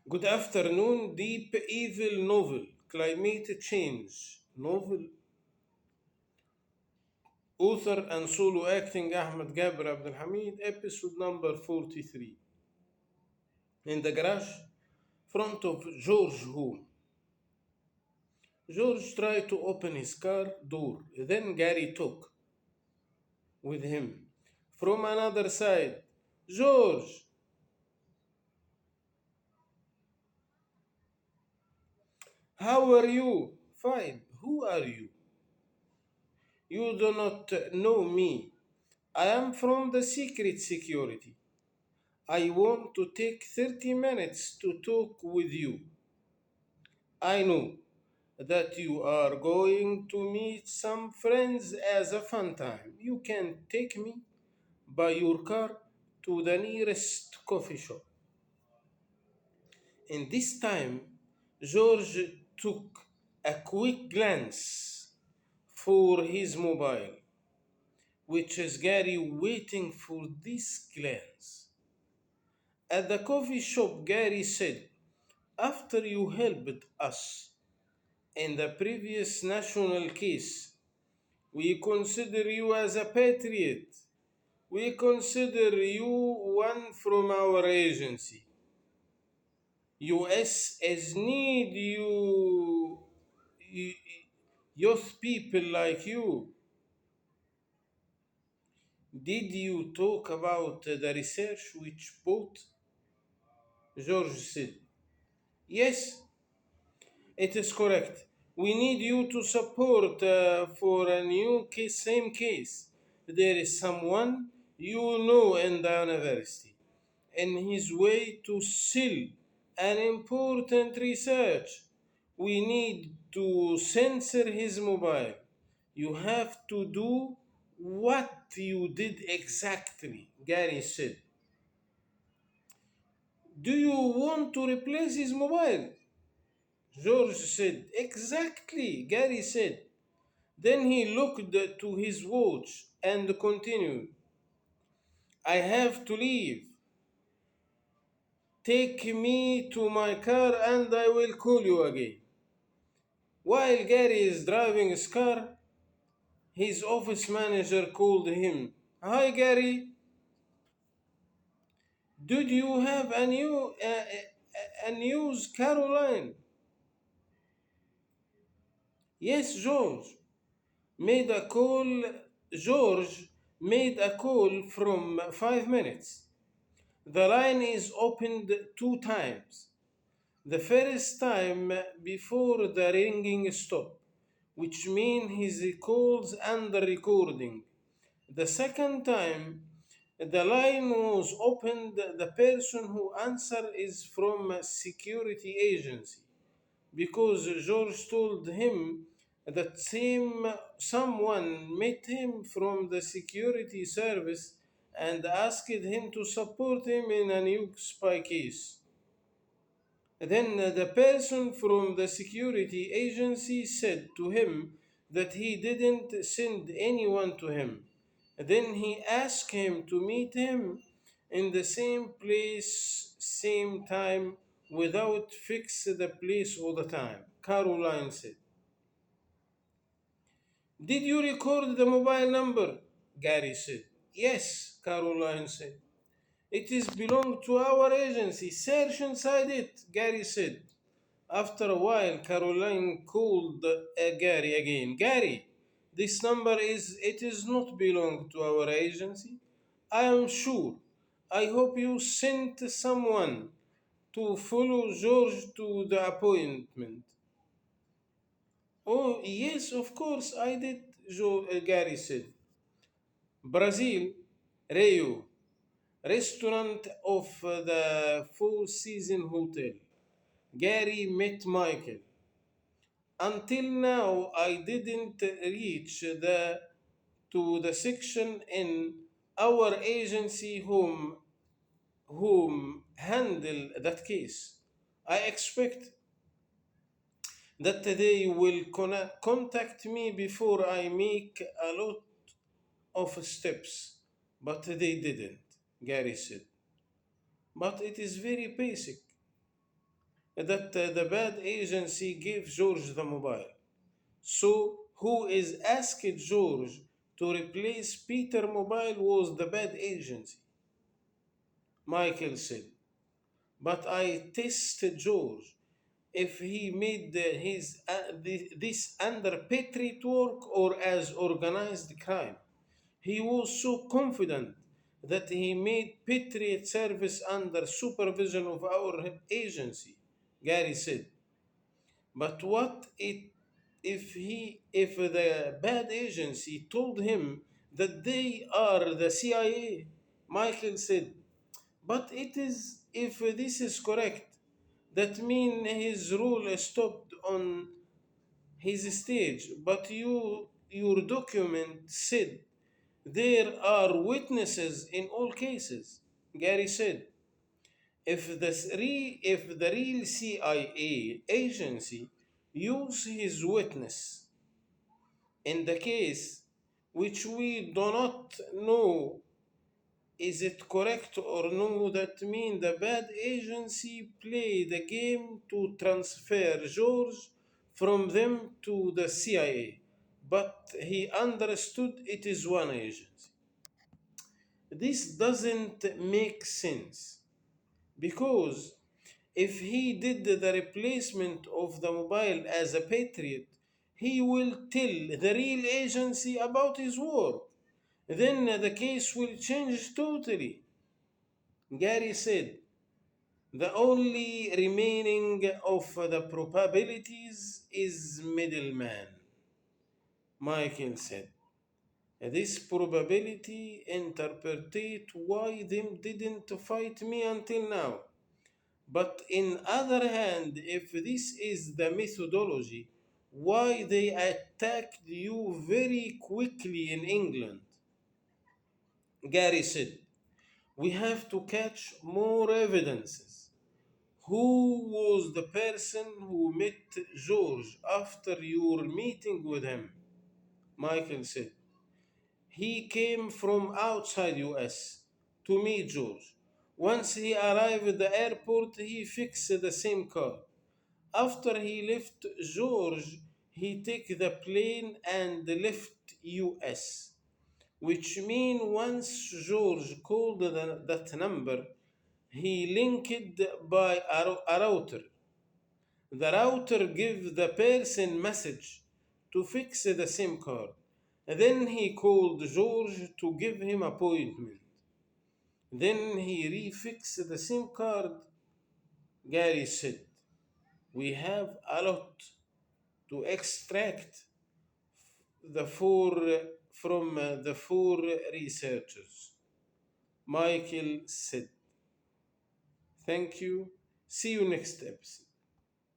Good afternoon, deep evil novel, climate change novel, author and solo acting Ahmed Gaber abdelhamud, episode number 43. In the garage, front of George's home. George tried to open his car door, then Gary took with him. From another side, George, how are you? Fine, who are you? You do not know me. I am from the secret security. I want to take 30 minutes to talk with you. I know that you are going to meet some friends as a fun time. You can take me by your car to the nearest coffee shop. In this time, George took a quick glance for his mobile, which is Gary waiting for this glance. At the coffee shop, Gary said, after you helped us in the previous national case, we consider you as a patriot. We consider you one from our agency. US is need you youth people like you. Did you talk about the research which both? George said, yes, it is correct. We need you to support for a new case, same case. There is someone you know in the university in his way to sell an important research. We need to censor his mobile. You have to do what you did exactly, Gary said. Do you want to replace his mobile? George said, exactly, Gary said. Then he looked to his watch and continued, I have to leave. Take me to my car and I will call you again. While Gary is driving his car, his office manager called him. Hi, Gary. Did you have a news, Caroline? Yes, made a call. George made a call from 5 minutes. The line is opened 2 times. The first time before the ringing stopped, which means his calls under recording. The second time the line was opened, the person who answered is from a security agency because George told him that someone met him from the security service and asked him to support him in a new spy case. Then the person from the security agency said to him that he didn't send anyone to him. Then he asked him to meet him in the same place, same time, without fix the place all the time. Caroline said. Did you record the mobile number? Gary said. Yes, Caroline said. It is belong to our agency. Search inside it, Gary said. After a while, Caroline called Gary again. Gary, this number it is not belong to our agency. I am sure. I hope you sent someone to follow George to the appointment. Oh, yes, of course I did, Gary said. Brazil, Rio, restaurant of the Four Seasons Hotel. Gary met Michael. Until now, I didn't reach to the section in our agency whom handle that case. I expect that they will contact me before I make a lot of steps, but they didn't, Gary said. But it is very basic. that the bad agency gave George the mobile. So, who is asked George to replace Peter mobile was the bad agency. Michael said, but I tested George if he made this under Patriot work or as organized crime. He was so confident that he made Patriot service under supervision of our agency, Gary said. But what if the bad agency told him that they are the CIA? Michael said, but it is if this is correct, that mean his rule stopped on his stage. But your document said there are witnesses in all cases. Gary said, if the real CIA agency use his witness in the case, which we do not know is it correct or no, that mean the bad agency play the game to transfer George from them to the CIA, but he understood it is one agency. This doesn't make sense because if he did the replacement of the mobile as a patriot, he will tell the real agency about his work. Then the case will change totally. Gary said, the only remaining of the probabilities is middleman. Michael said, this probability interpretate why them didn't fight me until now. But in other hand, if this is the methodology, why they attacked you very quickly in England? Gary said, we have to catch more evidences. Who was the person who met George after your meeting with him? Michael said, he came from outside US to meet George. Once he arrived at the airport, he fixed the SIM card. After he left George, he took the plane and left US, which means once George called that number, he linked by a router. The router gives the person message to fix the SIM card. Then he called George to give him appointment. Then he refixed the SIM card. Gary said, we have a lot to extract the four from the four researchers. Michael said, thank you. See you next episode.